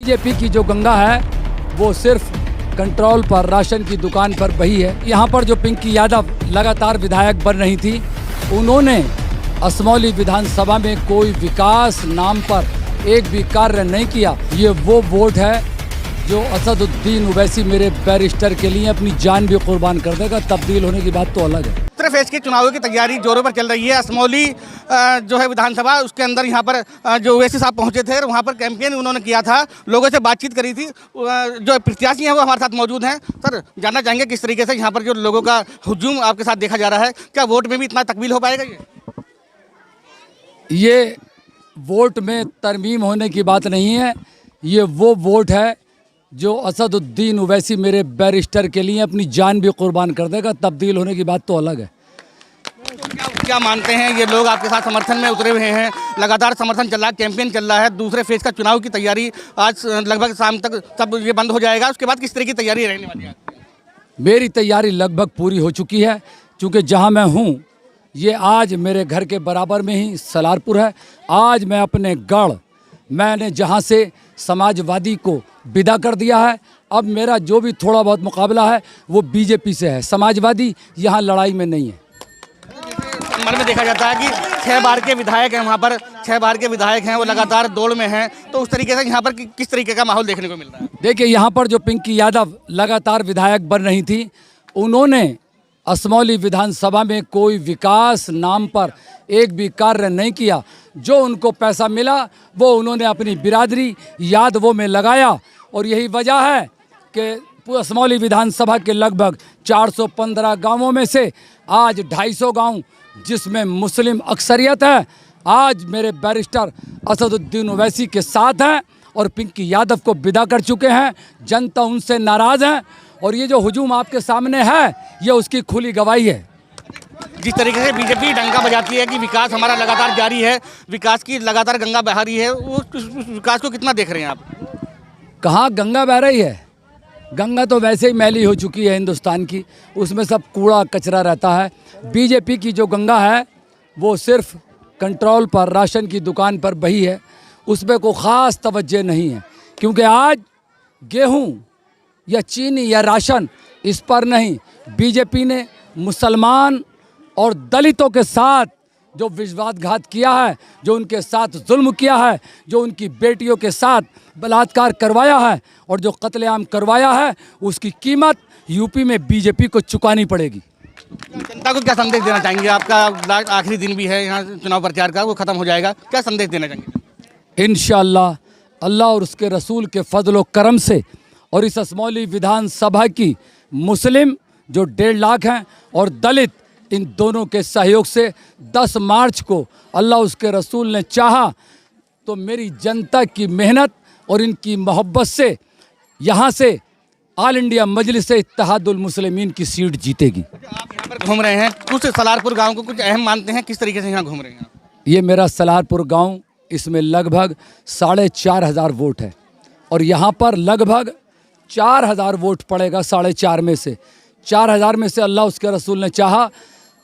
BJP की जो गंगा है वो सिर्फ कंट्रोल पर राशन की दुकान पर बही है। यहाँ पर जो पिंकी यादव लगातार विधायक बन रही थी, उन्होंने असमौली विधानसभा में कोई विकास नाम पर एक भी कार्य नहीं किया। ये वो वोट है जो असदुद्दीन ओवैसी मेरे बैरिस्टर के लिए अपनी जान भी कुर्बान कर देगा। तब्दील होने की बात तो अलग है। दूसरे फेज के चुनावों की तैयारी जोरों पर चल रही है। असमौली जो है विधानसभा, उसके अंदर यहाँ पर जो ओवैसी साहब पहुँचे थे, वहाँ पर कैंपेन उन्होंने किया था, लोगों से बातचीत करी थी। जो प्रत्याशी हैं वो हमारे साथ मौजूद हैं। सर, जानना चाहेंगे किस तरीके से यहाँ पर जो लोगों का हुजूम आपके साथ देखा जा रहा है, क्या वोट में भी इतना तकमील हो पाएगा? ये वोट में तरमीम होने की बात नहीं है। ये वो वोट है जो असदुद्दीन ओवैसी मेरे बैरिस्टर के लिए अपनी जान भी कुर्बान कर देगा। तब्दील होने की बात तो अलग है। क्या मानते हैं, ये लोग आपके साथ समर्थन में उतरे हुए हैं, लगातार समर्थन चल रहा है, कैंपेन चल रहा है, दूसरे फेज का चुनाव की तैयारी आज लगभग शाम तक सब ये बंद हो जाएगा, उसके बाद किस तरह की तैयारी रहने वाली है? मेरी तैयारी लगभग पूरी हो चुकी है, क्योंकि जहां मैं हूं ये आज मेरे घर के बराबर में ही सलारपुर है। आज मैं अपने गढ़, मैंने जहां से समाजवादी को विदा कर दिया है, अब मेरा जो भी थोड़ा बहुत मुकाबला है वो बीजेपी से है। समाजवादी यहाँ लड़ाई में नहीं है। मन में देखा जाता है कि 6 बार के विधायक हैं, वहाँ पर 6 बार के विधायक हैं, वो लगातार दौड़ में हैं, तो उस तरीके से यहाँ पर किस तरीके का माहौल देखने को मिल रहा है? देखिए, यहाँ पर जो पिंकी यादव लगातार विधायक बन रही थी, उन्होंने असमौली विधानसभा में कोई विकास नाम पर एक भी कार्य नहीं किया। जो उनको पैसा मिला वो उन्होंने अपनी बिरादरी यादवों में लगाया, और यही वजह है कि असमौली विधानसभा के लगभग 415 गांवों में से आज 250 गांव जिसमें मुस्लिम अक्सरियत है, आज मेरे बैरिस्टर असदुद्दीन ओवैसी के साथ हैं और पिंकी यादव को विदा कर चुके हैं। जनता उनसे नाराज़ है, और ये जो हुजूम आपके सामने है ये उसकी खुली गवाही है। जिस तरीके से बीजेपी डंका बजाती है कि विकास हमारा लगातार जारी है, विकास की लगातार गंगा बह रही है, वो विकास को कितना देख रहे हैं आप? कहाँ गंगा बह रही है? गंगा तो वैसे ही मैली हो चुकी है हिंदुस्तान की, उसमें सब कूड़ा कचरा रहता है। बीजेपी की जो गंगा है वो सिर्फ कंट्रोल पर राशन की दुकान पर बही है, उस पर कोई ख़ास तवज्जो नहीं है, क्योंकि आज गेहूं या चीनी या राशन इस पर नहीं, बीजेपी ने मुसलमान और दलितों के साथ जो विश्वासघात किया है, जो उनके साथ जुल्म किया है, जो उनकी बेटियों के साथ बलात्कार करवाया है और जो कत्लेआम करवाया है, उसकी कीमत यूपी में बीजेपी को चुकानी पड़ेगी। जनता को क्या संदेश देना चाहेंगे? आपका आखिरी दिन भी है यहाँ चुनाव प्रचार का, वो ख़त्म हो जाएगा, क्या संदेश देना चाहेंगे? इंशाअल्लाह अल्लाह और उसके रसूल के फजल व करम से और इस असमौली विधानसभा की मुस्लिम जो 1.5 लाख हैं और दलित, इन दोनों के सहयोग से 10 मार्च को अल्लाह उसके रसूल ने चाहा तो मेरी जनता की मेहनत और इनकी मोहब्बत से यहाँ से ऑल इंडिया मजलिस इत्तेहादुल मुस्लिमीन की सीट जीतेगी। आप यहाँ पर घूम रहे हैं, कुछ सलारपुर गांव को कुछ अहम मानते हैं, किस तरीके से यहाँ घूम रहे हैं? ये मेरा सलारपुर गांव, इसमें लगभग 4,500 वोट है, और यहाँ पर लगभग 4,000 वोट पड़ेगा 4,500 में से। 4,000 में से अल्लाह उसके रसूल ने चाहा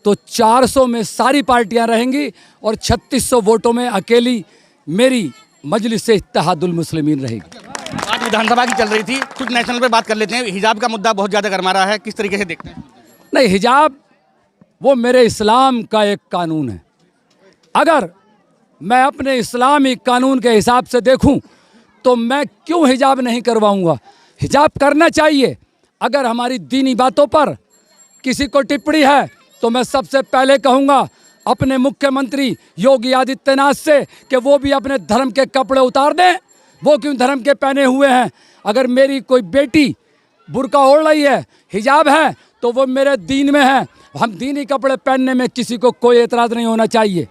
तो 400 में सारी पार्टियां रहेंगी और 3600 वोटों में अकेली मेरी मजलिस से इत्तेहादुल मुस्लिमीन रहेगी। आज विधानसभा की चल रही थी, कुछ नेशनल पे बात कर लेते हैं। हिजाब का मुद्दा बहुत ज़्यादा गरमा रहा है, किस तरीके से देखते हैं? नहीं, हिजाब वो मेरे इस्लाम का एक कानून है। अगर मैं अपने इस्लामी कानून के हिसाब से देखूं तो मैं क्यों हिजाब नहीं करवाऊंगा? हिजाब करना चाहिए। अगर हमारी दीनी बातों पर किसी को टिप्पणी है तो मैं सबसे पहले कहूँगा अपने मुख्यमंत्री योगी आदित्यनाथ से कि वो भी अपने धर्म के कपड़े उतार दें। वो क्यों धर्म के पहने हुए हैं? अगर मेरी कोई बेटी बुर्का ओढ़ रही है, हिजाब है, तो वो मेरे दीन में है। हम दीनी कपड़े पहनने में किसी को कोई एतराज़ नहीं होना चाहिए।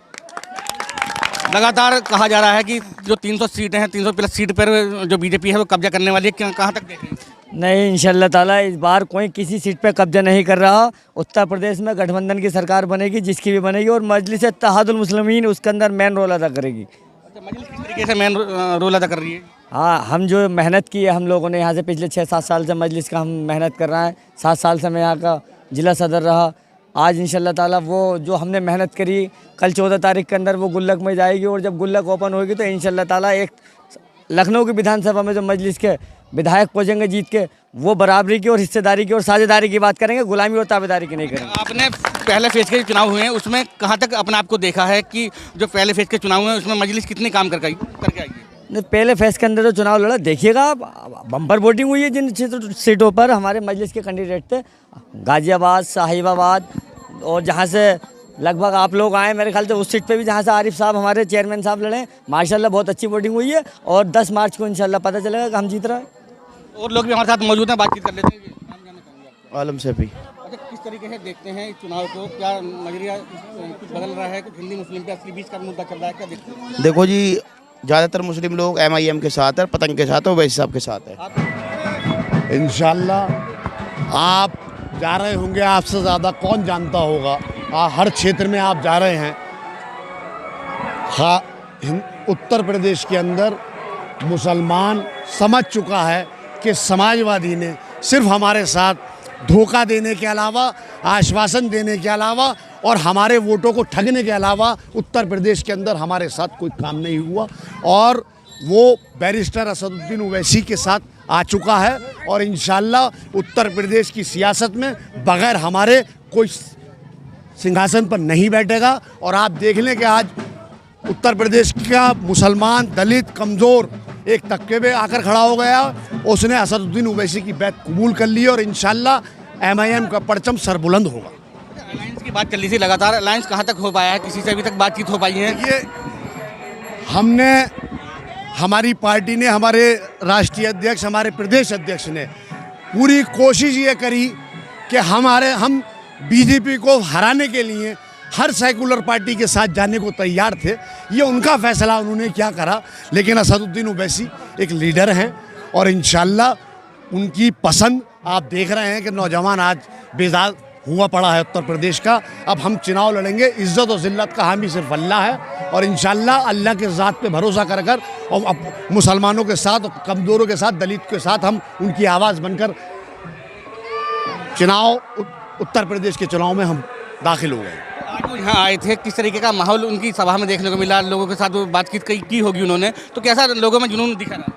लगातार कहा जा रहा है कि जो 300 सीटें हैं, 300 प्लस सीट पर जो बीजेपी है वो कब्जा करने वाली है, कहाँ तक देख रहे हैं? नहीं, इंशाल्लाह ताला इस बार कोई किसी सीट पे कब्जा नहीं कर रहा। उत्तर प्रदेश में गठबंधन की सरकार बनेगी, जिसकी भी बनेगी, और मजलिस इत्तेहादुल मुस्लिमीन उसके अंदर मेन रोल अदा करेगी। मजलिस किस तरीके से मेन रोल अदा कर रही है? हाँ, हम जो मेहनत की है हम लोगों ने यहाँ से पिछले 6-7 साल से मजलिस का हम मेहनत कर रहे हैं। 7 साल से मैं यहाँ का जिला सदर रहा। आज इंशाल्लाह ताला वो जो हमने मेहनत करी, कल 14 तारीख के अंदर वो गुल्लक में जाएगी, और जब गुल्लक ओपन होगी तो इंशाल्लाह ताला एक लखनऊ की विधानसभा में जो मजलिस के विधायक पहुँचेंगे जीत के, वो बराबरी की और हिस्सेदारी की और साझेदारी की बात करेंगे, गुलामी और ताबेदारी की नहीं करेंगे। आपने पहले फेज के जो चुनाव हुए हैं उसमें कहाँ तक अपने आप को देखा है कि जो पहले फेज के चुनाव हुए हैं उसमें मजलिस कितने काम करके आई है? नहीं, पहले फेज के अंदर जो चुनाव लड़ा देखिएगा आप, बम्पर वोटिंग हुई है जिन सीटों पर हमारे मजलिस के कैंडिडेट थे, गाजियाबाद, साहिबाबाद, और जहाँ से लगभग आप लोग आए मेरे ख्याल से उस सीट पे भी जहाँ से आरिफ साहब हमारे चेयरमैन साहब लड़े, माशाल्लाह बहुत अच्छी वोटिंग हुई है और 10 मार्च को इंशाल्लाह पता चलेगा कि हम जीत रहे हैं। और लोग भी हमारे साथ मौजूद हैं, बातचीत कर लेते हैं। नाम जानना चाहूँगा। आलम से भी अच्छा, किस तरीके से देखते हैं इस चुनाव को? क्या नजरिया कुछ बदल रहा है? कुछ हिंदी मुस्लिम के असली बीच का मुद्दा चल रहा है? क्या देखते हैं? देखो जी, ज़्यादातर मुस्लिम लोग MIM के साथ है, पतंग के साथ है, वैसे साहब के साथ है। इंशाल्लाह आप जा रहे होंगे, आपसे ज़्यादा कौन जानता होगा। हर क्षेत्र में आप जा रहे हैं। उत्तर प्रदेश के अंदर मुसलमान समझ चुका है कि समाजवादी ने सिर्फ हमारे साथ धोखा देने के अलावा, आश्वासन देने के अलावा और हमारे वोटों को ठगने के अलावा उत्तर प्रदेश के अंदर हमारे साथ कोई काम नहीं हुआ। और वो बैरिस्टर असदुद्दीन ओवैसी के साथ आ चुका है और इंशाल्लाह उत्तर प्रदेश की सियासत में बगैर हमारे कोई सिंहासन पर नहीं बैठेगा। और आप देख लें कि आज उत्तर प्रदेश का मुसलमान, दलित, कमज़ोर एक तबके में आकर खड़ा हो गया, उसने असदुद्दीन ओवैसी की बात कबूल कर ली और इंशाल्लाह MIM का परचम सरबुलंद होगा। अलायंस की बात चल रही थी लगातार, अलायंस कहाँ तक हो पाया है? किसी से अभी तक बातचीत हो पाई है? ये हमारी पार्टी ने, हमारे राष्ट्रीय अध्यक्ष, हमारे प्रदेश अध्यक्ष ने पूरी कोशिश ये करी कि हम BJP को हराने के लिए हर सेकुलर पार्टी के साथ जाने को तैयार थे। ये उनका फैसला, उन्होंने क्या करा। लेकिन असदुद्दीन ओवैसी एक लीडर हैं और इंशाल्लाह उनकी पसंद आप देख रहे हैं कि नौजवान आज बेदाग हुआ पड़ा है उत्तर प्रदेश का। अब हम चुनाव लड़ेंगे, इज़्ज़त और ज़िल्लत का हामी सिर्फ अल्लाह है और इंशाल्लाह अल्लाह के ज़ात पे भरोसा कर और अब मुसलमानों के साथ, कमज़ोरों के साथ, दलित के साथ हम उनकी आवाज़ बनकर उत्तर प्रदेश के चुनाव में हम दाखिल हो गए। आज वो यहाँ आए थे, किस तरीके का माहौल उनकी सभा में देखने को मिला? लोगों के साथ वो बातचीत की होगी उन्होंने, तो कैसा लोगों में जुनून दिखा रहा?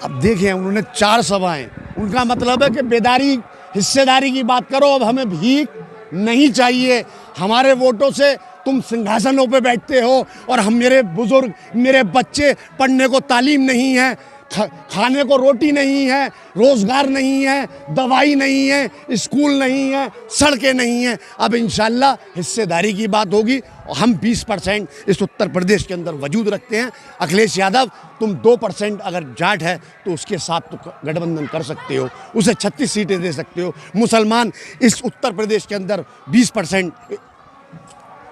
अब देखिए, उन्होंने 4 सभाएं, उनका मतलब है कि बेदारी, हिस्सेदारी की बात करो। अब हमें भीख नहीं चाहिए, हमारे वोटों से तुम सिंहासनों पे बैठते हो और हम, मेरे बुजुर्ग, मेरे बच्चे पढ़ने को तालीम नहीं है, खाने को रोटी नहीं है, रोज़गार नहीं है, दवाई नहीं है, स्कूल नहीं है, सड़कें नहीं हैं। अब इंशाल्लाह हिस्सेदारी की बात होगी और हम 20% इस उत्तर प्रदेश के अंदर वजूद रखते हैं। अखिलेश यादव, तुम 2% अगर जाट है तो उसके साथ तो गठबंधन कर सकते हो, उसे 36 सीटें दे सकते हो। मुसलमान इस उत्तर प्रदेश के अंदर 20%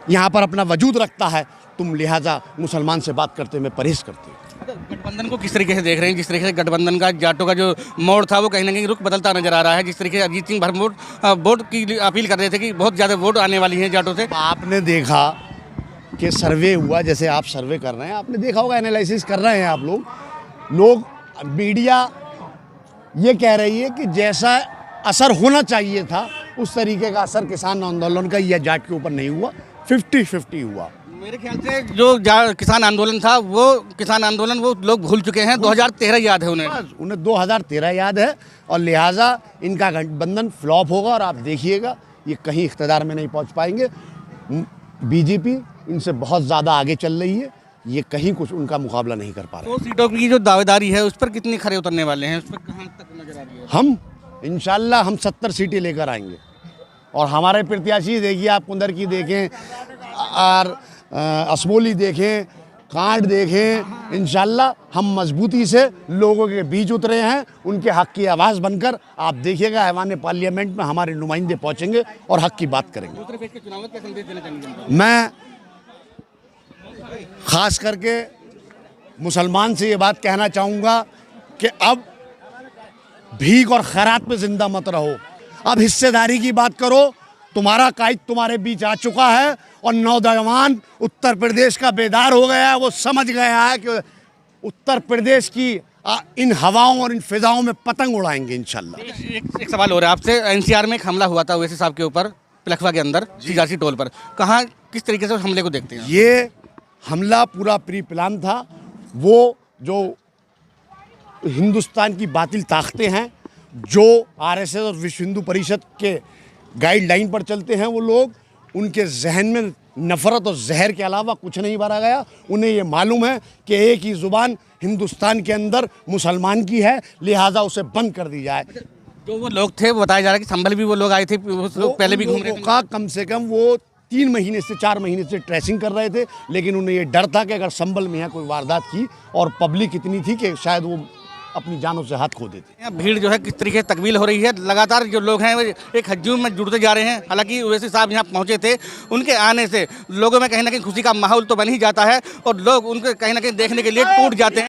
यहाँ पर अपना वजूद रखता है, तुम लिहाजा मुसलमान से बात करते में परहेज करते हो। गठबंधन को किस तरीके से देख रहे हैं? जिस तरीके से गठबंधन का जाटों का जो मोड़ था वो कहीं ना कहीं रुख बदलता नजर आ रहा है। जिस तरीके से अजीत सिंह भरमोट वोट की अपील कर रहे थे कि बहुत ज़्यादा वोट आने वाली हैं जाटों से। आपने देखा कि सर्वे हुआ, जैसे आप सर्वे कर रहे हैं, आपने देखा होगा, एनालिसिस कर रहे हैं आप लोग। मीडिया ये कह रही है कि जैसा असर होना चाहिए था उस तरीके का असर किसान आंदोलन का या जाट के ऊपर नहीं हुआ, 50-50 हुआ। मेरे ख्याल से जो किसान आंदोलन था वो किसान आंदोलन वो लोग भूल चुके हैं। 2013 याद है उन्हें 2013 याद है और लिहाजा इनका गठबंधन फ्लॉप होगा और आप देखिएगा ये कहीं इख्तिदार में नहीं पहुंच पाएंगे। BJP इनसे बहुत ज़्यादा आगे चल रही है, ये कहीं कुछ उनका मुकाबला नहीं कर पा रहे। 2 सीटों की जो दावेदारी है उस पर कितने खरे उतरने वाले हैं? उस पर कहाँ तक नजर आ रही है? हम इंशाल्लाह हम 70 सीटें लेकर आएंगे और हमारे प्रत्याशी देखिए, आप कुंदर की देखें और असमोली देखें, कांड देखें, इंशाल्लाह हम मजबूती से लोगों के बीच उतरे हैं, उनके हक़ की आवाज़ बनकर। आप देखिएगा ऐवान पार्लियामेंट में हमारे नुमाइंदे पहुंचेंगे और हक़ की बात करेंगे। दूसरे फेज के चुनाव में क्या संदेश देना चाहेंगे? मैं ख़ास करके मुसलमान से ये बात कहना चाहूँगा कि अब भीख और खैरात में ज़िंदा मत रहो, अब हिस्सेदारी की बात करो। तुम्हारा कायद तुम्हारे बीच आ चुका है और नौजवान उत्तर प्रदेश का बेदार हो गया है, वो समझ गया है कि उत्तर प्रदेश की इन हवाओं और इन फिजाओं में पतंग उड़ाएंगे इंशाल्लाह। एक सवाल हो रहा है आपसे। NCR में एक हमला हुआ था ओवैसी साहब के ऊपर, पिलखवा के अंदर, सीजासी टोल पर। कहाँ, किस तरीके से उस हमले को देखते हैं? ये हमला पूरा प्री प्लान था। वो जो हिंदुस्तान की बातिल ताकतें हैं, जो आरएसएस और विश्व हिंदू परिषद के गाइडलाइन पर चलते हैं, वो लोग, उनके जहन में नफ़रत और जहर के अलावा कुछ नहीं भरा गया। उन्हें ये मालूम है कि एक ही ज़ुबान हिंदुस्तान के अंदर मुसलमान की है, लिहाजा उसे बंद कर दी जाए। जो वो लोग थे, वो बताया जा रहा है कि संभल भी वो लोग आए थे, वो लोग पहले भी घूम रहे थे। का कम से कम वो 3 महीने से 4 महीने से ट्रेसिंग कर रहे थे, लेकिन उन्हें ये डर था कि अगर संभल में यहाँ कोई वारदात की, और पब्लिक इतनी थी कि शायद वो अपनी जानों से हाथ खो देते। यहाँ भीड़ जो है किस तरीके से तकमील हो रही है, लगातार जो लोग हैं वो एक हजूम में जुड़ते जा रहे हैं। हालांकि ओवैसी साहब यहाँ पहुँचे थे, उनके आने से लोगों में कहीं ना कहीं खुशी का माहौल तो बन ही जाता है और लोग उनको कहीं ना कहीं देखने के लिए टूट जाते हैं।